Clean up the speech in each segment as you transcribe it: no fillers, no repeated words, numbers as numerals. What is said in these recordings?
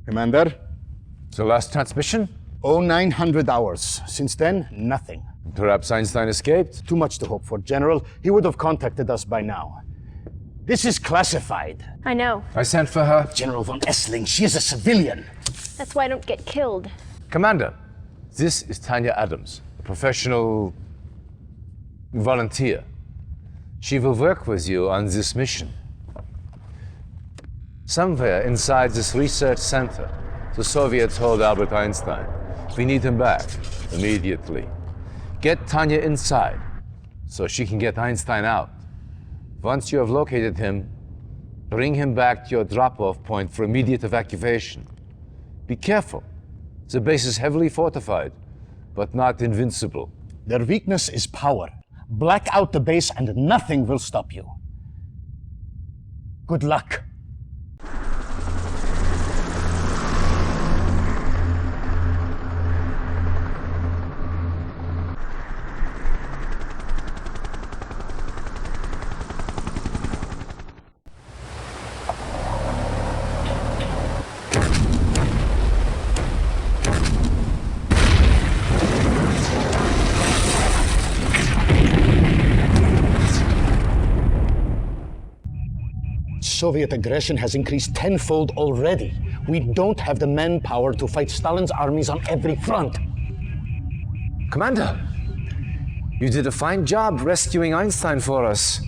Commander? The last transmission? 0900 hours. Since then, nothing. Perhaps Einstein escaped? Too much to hope for, General. He would have contacted us by now. This is classified. I know. I sent for her. General von Essling, she is a civilian. That's why I don't get killed. Commander, this is Tanya Adams, a professional volunteer. She will work with you on this mission. Somewhere inside this research center, the Soviets hold Albert Einstein. We need him back, immediately. Get Tanya inside, so she can get Einstein out. Once you have located him, bring him back to your drop-off point for immediate evacuation. Be careful. The base is heavily fortified, but not invincible. Their weakness is power. Black out the base and nothing will stop you. Good luck. Soviet aggression has increased tenfold already. We don't have the manpower to fight Stalin's armies on every front. Commander, you did a fine job rescuing Einstein for us.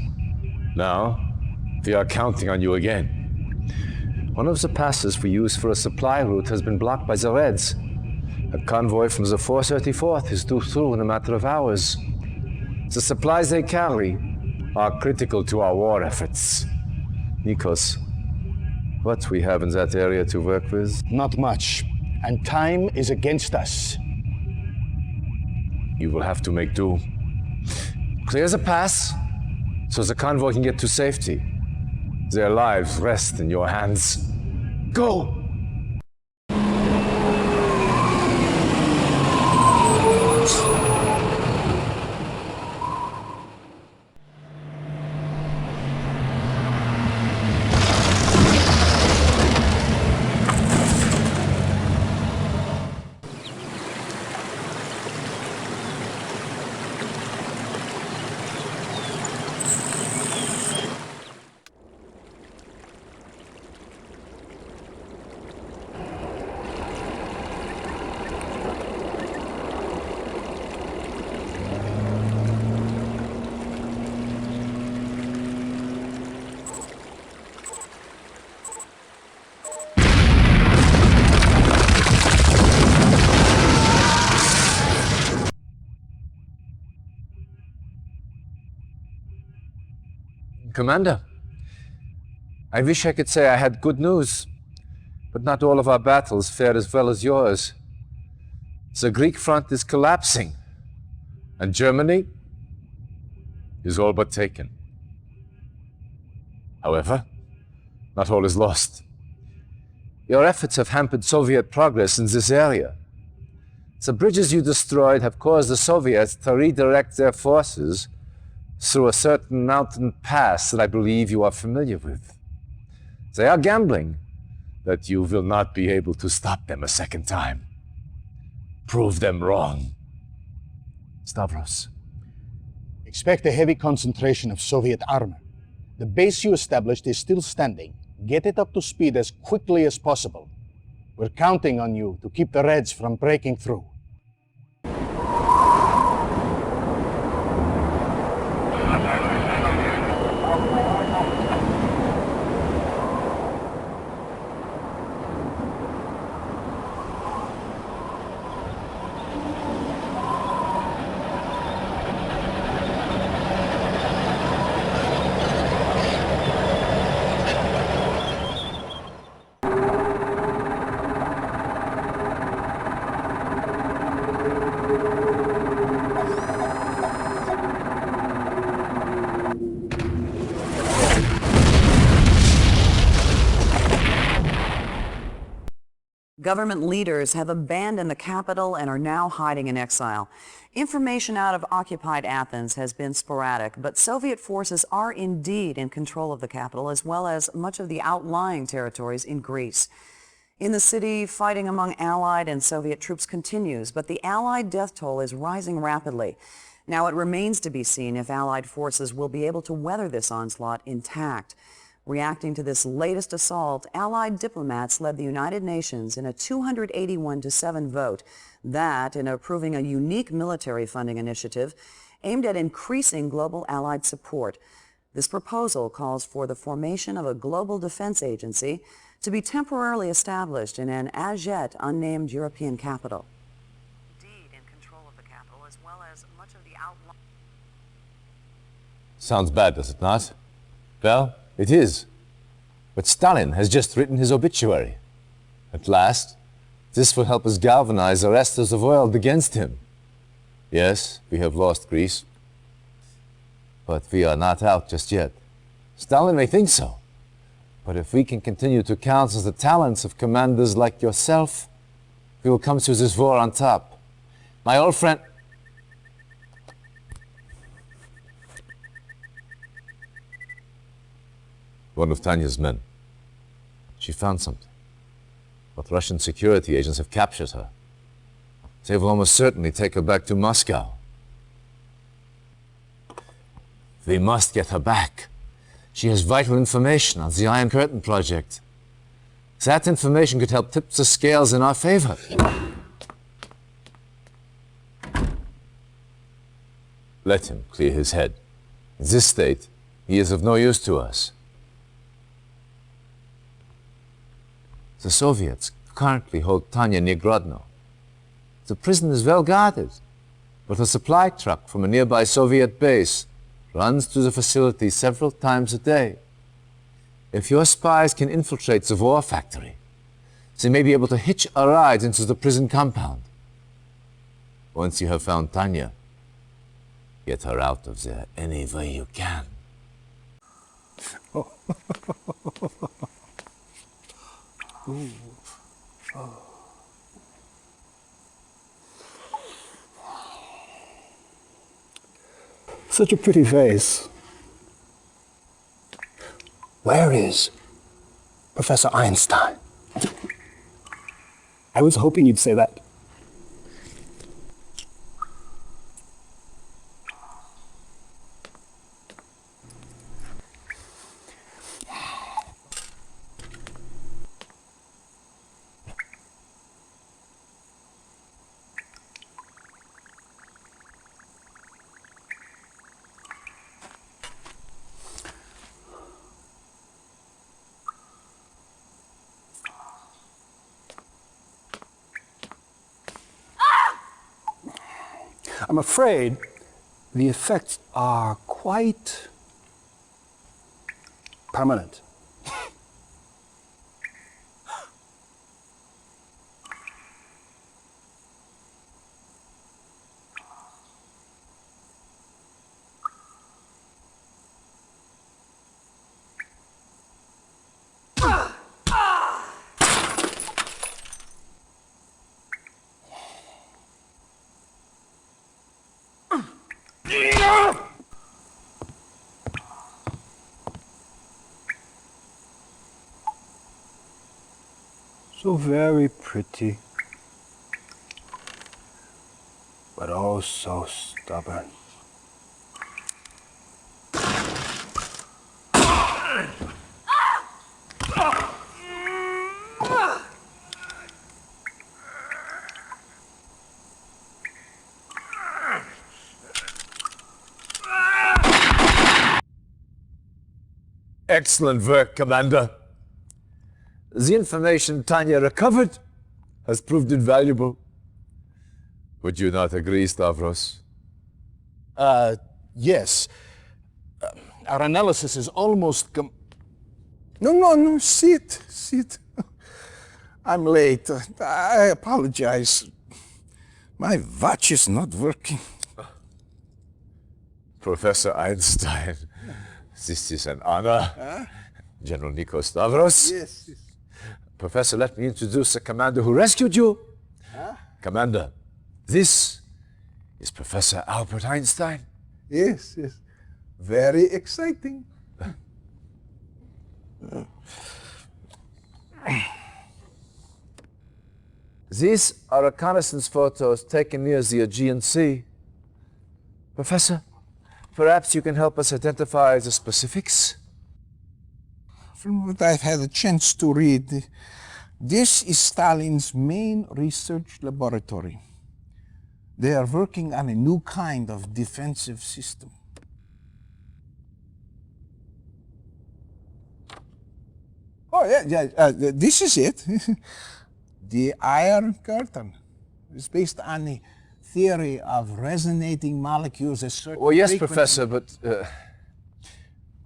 Now, we are counting on you again. One of the passes we use for a supply route has been blocked by the Reds. A convoy from the 434th is due through in a matter of hours. The supplies they carry are critical to our war efforts. Nikos, what we have in that area to work with? Not much, and time is against us. You will have to make do. Clear the pass, so the convoy can get to safety. Their lives rest in your hands. Go! Commander, I wish I could say I had good news, but not all of our battles fared as well as yours. The Greek front is collapsing, and Germany is all but taken. However, not all is lost. Your efforts have hampered Soviet progress in this area. The bridges you destroyed have caused the Soviets to redirect their forces through a certain mountain pass that I believe you are familiar with. They are gambling that you will not be able to stop them a second time. Prove them wrong. Stavros. Expect a heavy concentration of Soviet armor. The base you established is still standing. Get it up to speed as quickly as possible. We're counting on you to keep the Reds from breaking through. Government leaders have abandoned the capital and are now hiding in exile. Information out of occupied Athens has been sporadic, but Soviet forces are indeed in control of the capital as well as much of the outlying territories in Greece. In the city, fighting among Allied and Soviet troops continues, but the Allied death toll is rising rapidly. Now it remains to be seen if Allied forces will be able to weather this onslaught intact. Reacting to this latest assault, Allied diplomats led the United Nations in a 281-7 vote that, in approving a unique military funding initiative aimed at increasing global Allied support. This proposal calls for the formation of a global defense agency to be temporarily established in an as yet unnamed European capital. Indeed, in control of the capital as well as much of the outlying... Sounds bad, does it not? Well, it is. But Stalin has just written his obituary. At last, this will help us galvanize the rest of the world against him. Yes, we have lost Greece. But we are not out just yet. Stalin may think so. But if we can continue to counsel the talents of commanders like yourself, we will come through this war on top. My old friend... One of Tanya's men. She found something. But Russian security agents have captured her. They will almost certainly take her back to Moscow. We must get her back. She has vital information on the Iron Curtain project. That information could help tip the scales in our favor. Let him clear his head. In this state, he is of no use to us. The Soviets currently hold Tanya near Grodno. The prison is well guarded, but a supply truck from a nearby Soviet base runs through the facility several times a day. If your spies can infiltrate the war factory, they may be able to hitch a ride into the prison compound. Once you have found Tanya, get her out of there any way you can. Such a pretty face. Where is Professor Einstein? I was hoping you'd say that. I'm afraid the effects are quite permanent. So very pretty, but oh so stubborn. Excellent work, Commander. The information Tanya recovered has proved invaluable. Would you not agree, Stavros? Yes. Our analysis is almost No, sit. I'm late. I apologize. My watch is not working. Professor Einstein, this is an honor. General Nico Stavros. Yes. Professor, let me introduce the commander who rescued you. Commander, this is Professor Albert Einstein. Yes. Very exciting. These are reconnaissance photos taken near the Aegean Sea. Professor, perhaps you can help us identify the specifics? From what I've had a chance to read, this is Stalin's main research laboratory. They are working on a new kind of defensive system. Oh, yeah, this is it. The Iron Curtain. It's based on the theory of resonating molecules at certain Oh, yes, frequency. Professor, but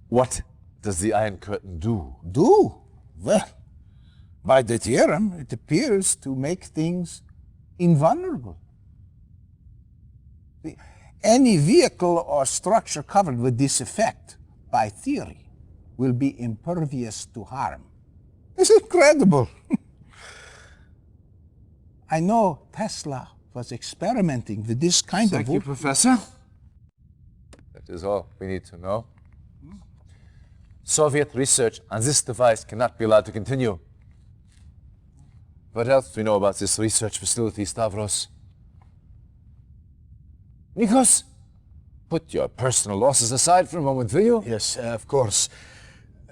what does the Iron Curtain do? Do? Well, by the theorem, it appears to make things invulnerable. Any vehicle or structure covered with this effect, by theory, will be impervious to harm. It's incredible. I know Tesla was experimenting with this kind Thank of... you, Professor. That is all we need to know. Soviet research on this device cannot be allowed to continue. What else do we know about this research facility, Stavros? Nikos, put your personal losses aside for a moment, will you? Yes, of course.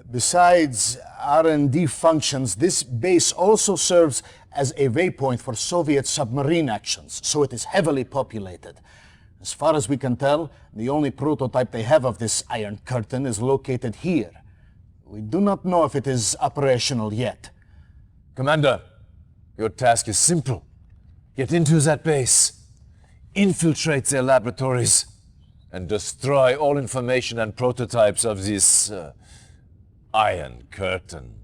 Besides R&D functions, this base also serves as a waypoint for Soviet submarine actions, so it is heavily populated. As far as we can tell, the only prototype they have of this Iron Curtain is located here. We do not know if it is operational yet. Commander, your task is simple. Get into that base, infiltrate their laboratories, and destroy all information and prototypes of this Iron Curtain.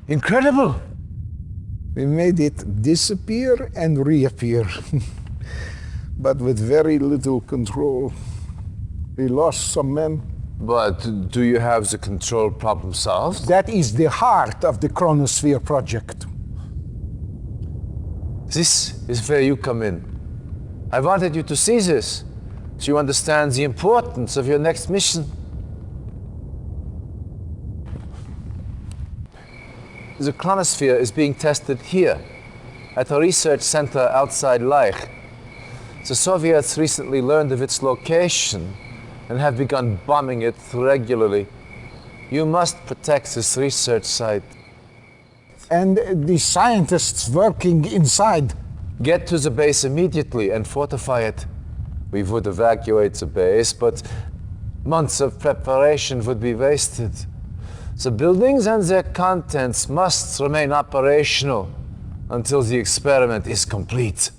Incredible! We made it disappear and reappear, but with very little control. We lost some men. But do you have the control problem solved? That is the heart of the Chronosphere project. This is where you come in. I wanted you to see this, so you understand the importance of your next mission. The Chronosphere is being tested here, at a research center outside Leich. The Soviets recently learned of its location and have begun bombing it regularly. You must protect this research site. And the scientists working inside. Get to the base immediately and fortify it. We would evacuate the base, but months of preparation would be wasted. The buildings and their contents must remain operational until the experiment is complete.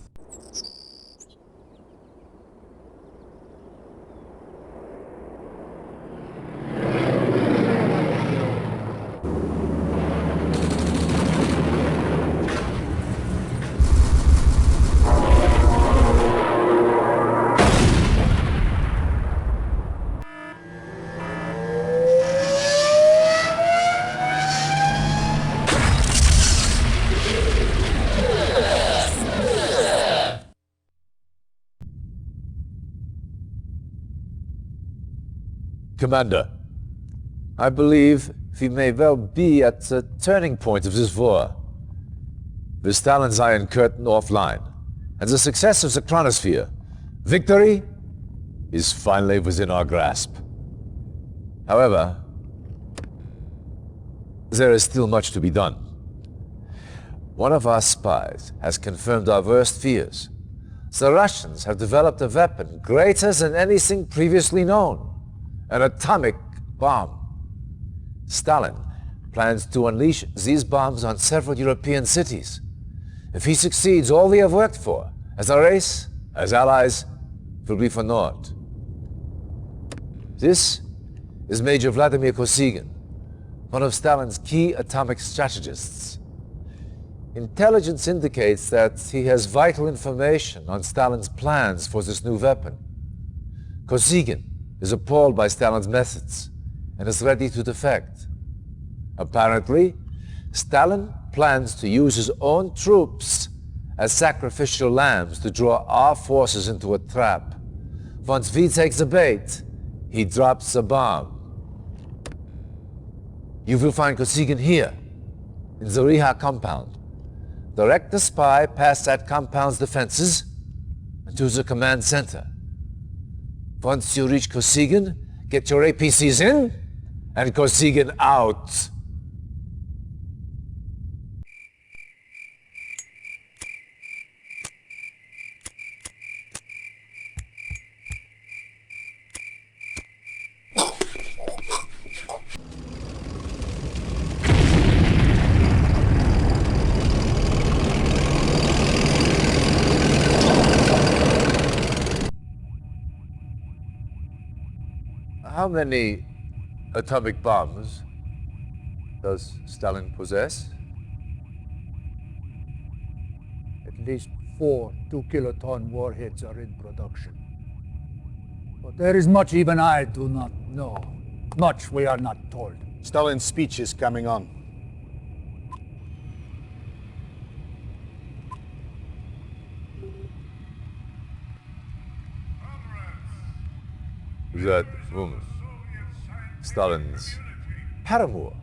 Commander, I believe we may well be at the turning point of this war. With Stalin's Iron Curtain offline, and the success of the Chronosphere, victory is finally within our grasp. However, there is still much to be done. One of our spies has confirmed our worst fears. The Russians have developed a weapon greater than anything previously known, an atomic bomb. Stalin plans to unleash these bombs on several European cities. If he succeeds, all we have worked for, as a race, as allies, will be for naught. This is Major Vladimir Kosygin, one of Stalin's key atomic strategists. Intelligence indicates that he has vital information on Stalin's plans for this new weapon. Kosygin is appalled by Stalin's methods and is ready to defect. Apparently, Stalin plans to use his own troops as sacrificial lambs to draw our forces into a trap. Once we take the bait, he drops the bomb. You will find Kosygin here, in the Riha compound. Direct the spy past that compound's defenses and to the command center. Once you reach Kosygin, get your APCs in and Kosygin out. How many atomic bombs does Stalin possess? At least 4 2-kiloton warheads are in production. But there is much even I do not know. Much we are not told. Stalin's speech is coming on. That woman, Stalin's paramour,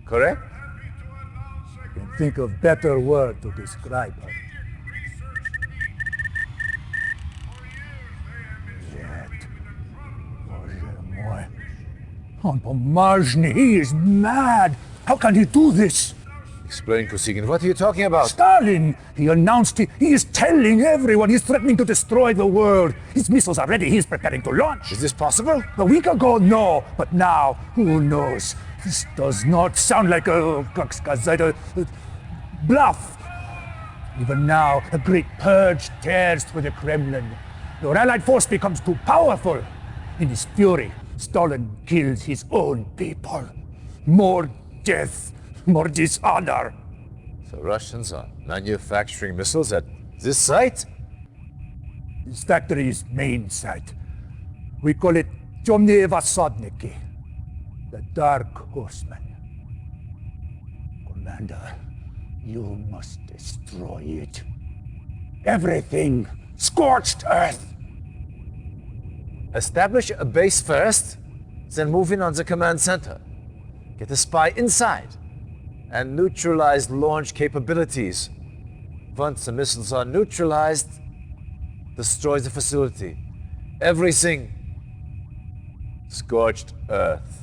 correct? I can think of better word to describe her. Yet, Boże mój. On Pomazhny, he is mad! How can he do this? Explain, Kosygin, what are you talking about? Stalin! He announced he is telling everyone he's threatening to destroy the world. His missiles are ready, he's preparing to launch. Is this possible? A week ago, no. But now, who knows? This does not sound like a bluff. Even now, a great purge tears through the Kremlin. Your allied force becomes too powerful. In his fury, Stalin kills his own people. More death, more dishonor. The Russians are manufacturing missiles at this site? This factory's main site. We call it Temные Vasodniki, the Dark Horsemen. Commander, you must destroy it. Everything! Scorched earth! Establish a base first, then move in on the command center. Get a spy inside, and neutralize launch capabilities. Once the missiles are neutralized, destroy the facility. Everything. Scorched earth.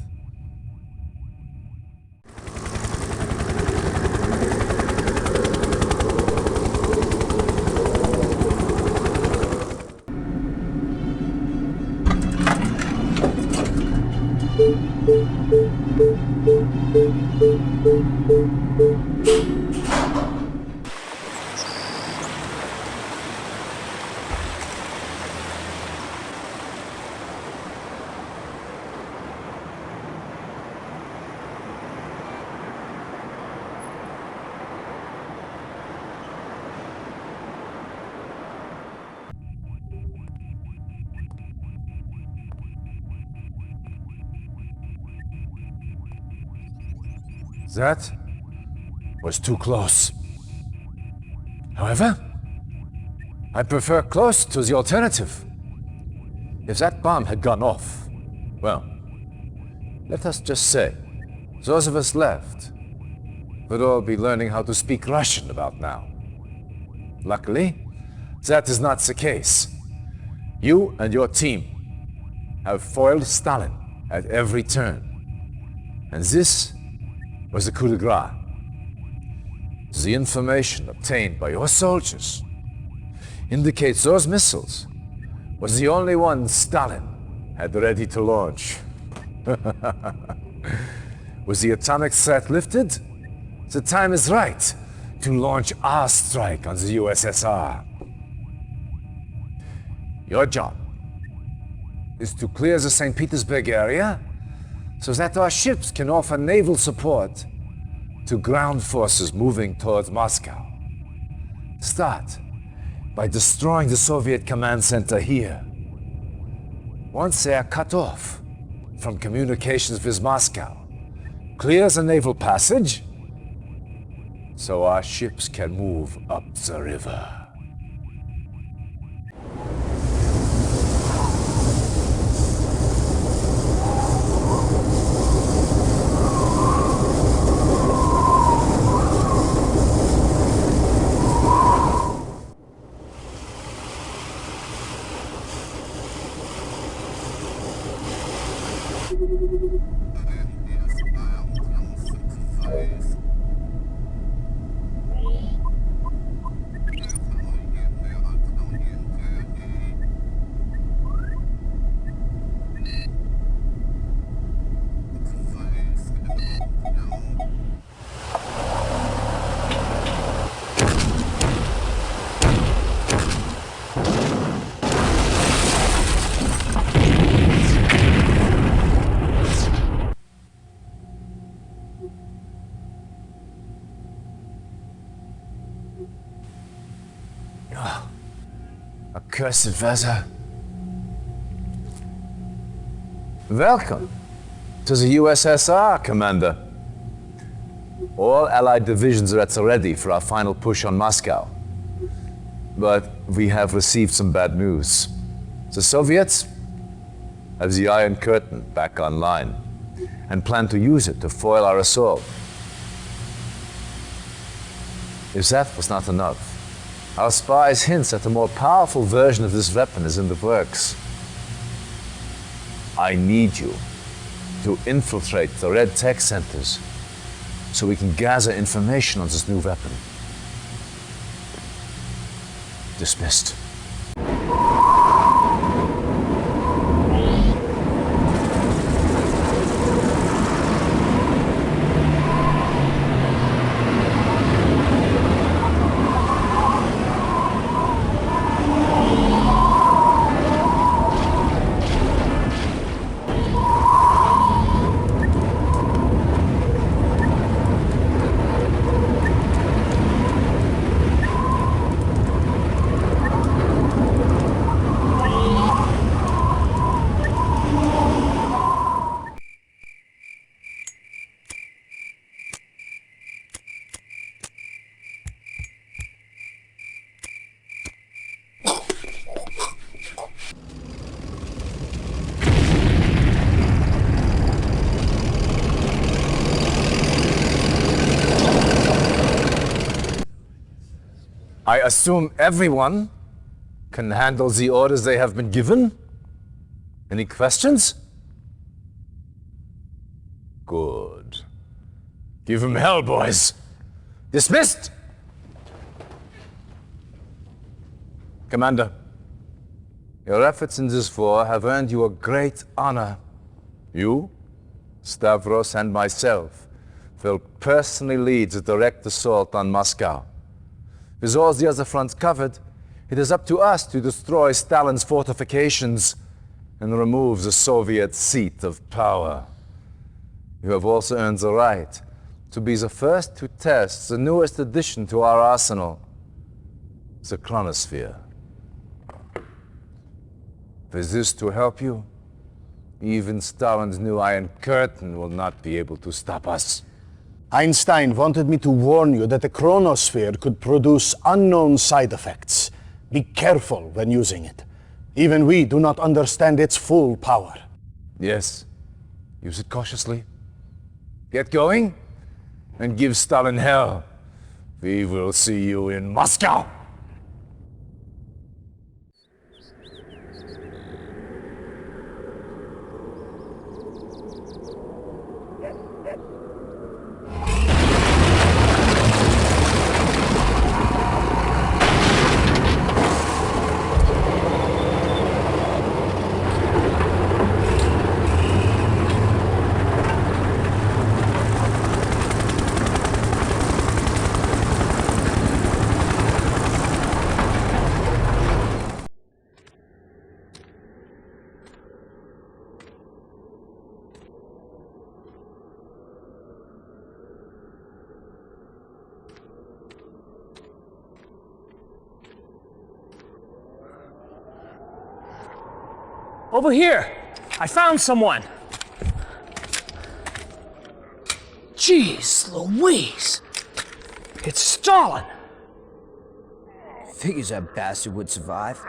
That was too close. However, I prefer close to the alternative. If that bomb had gone off, well, Let us just say, those of us left would all be learning how to speak Russian about now. Luckily, that is not the case. You and your team have foiled Stalin at every turn. And this was the coup de grace. The information obtained by your soldiers indicates those missiles was the only one Stalin had ready to launch. Was the atomic threat lifted? The time is right to launch our strike on the USSR. Your job is to clear the St. Petersburg area so that our ships can offer naval support to ground forces moving towards Moscow. Start by destroying the Soviet command center here. Once they are cut off from communications with Moscow, clear the naval passage so our ships can move up the river. Accursed weather. Welcome to the USSR, Commander. All Allied divisions are at the ready for our final push on Moscow. But we have received some bad news. The Soviets have the Iron Curtain back online and plan to use it to foil our assault. If that was not enough, our spies hint that a more powerful version of this weapon is in the works. I need you to infiltrate the Red Tech Centers so we can gather information on this new weapon. Dismissed. I assume everyone can handle the orders they have been given? Any questions? Good. Give him hell, boys. Dismissed! Commander, your efforts in this war have earned you a great honor. You, Stavros, and myself will personally lead the direct assault on Moscow. With all the other fronts covered, it is up to us to destroy Stalin's fortifications and remove the Soviet seat of power. You have also earned the right to be the first to test the newest addition to our arsenal, the Chronosphere. With this to help you, even Stalin's new Iron Curtain will not be able to stop us. Einstein wanted me to warn you that the Chronosphere could produce unknown side effects. Be careful when using it. Even we do not understand its full power. Yes, Use it cautiously. Get going, and give Stalin hell. We will see you in Moscow! Over here! I found someone! Jeez Louise! It's Stalin! Figures that bastard would survive.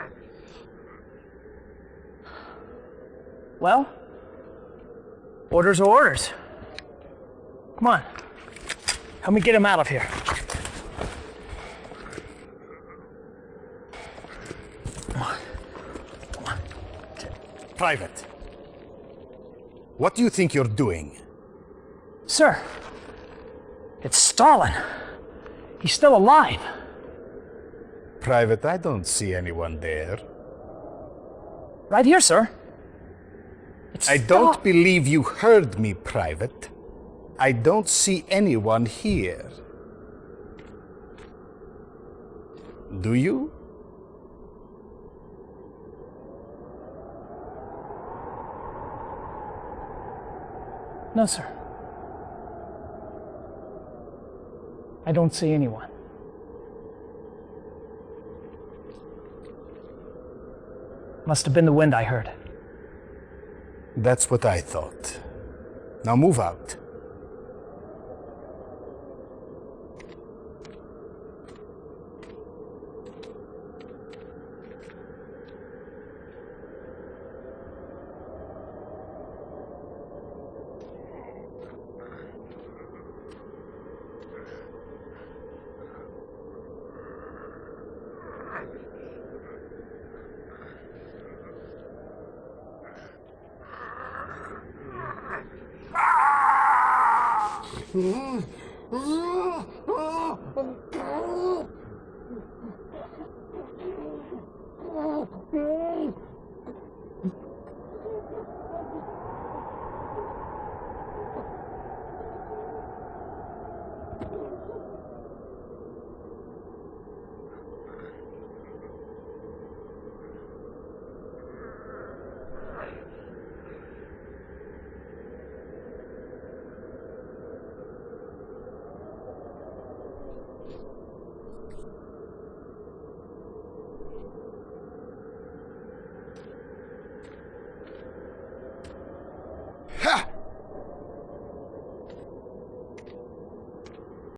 Well, orders are orders. Come on. Help me get him out of here. Private, what do you think you're doing? Sir, it's Stalin. He's still alive. Private, I don't see anyone there. Right here, sir. It's I don't believe you heard me, Private. I don't see anyone here. Do you? No, sir. I don't see anyone. Must have been the wind I heard. That's what I thought. Now move out.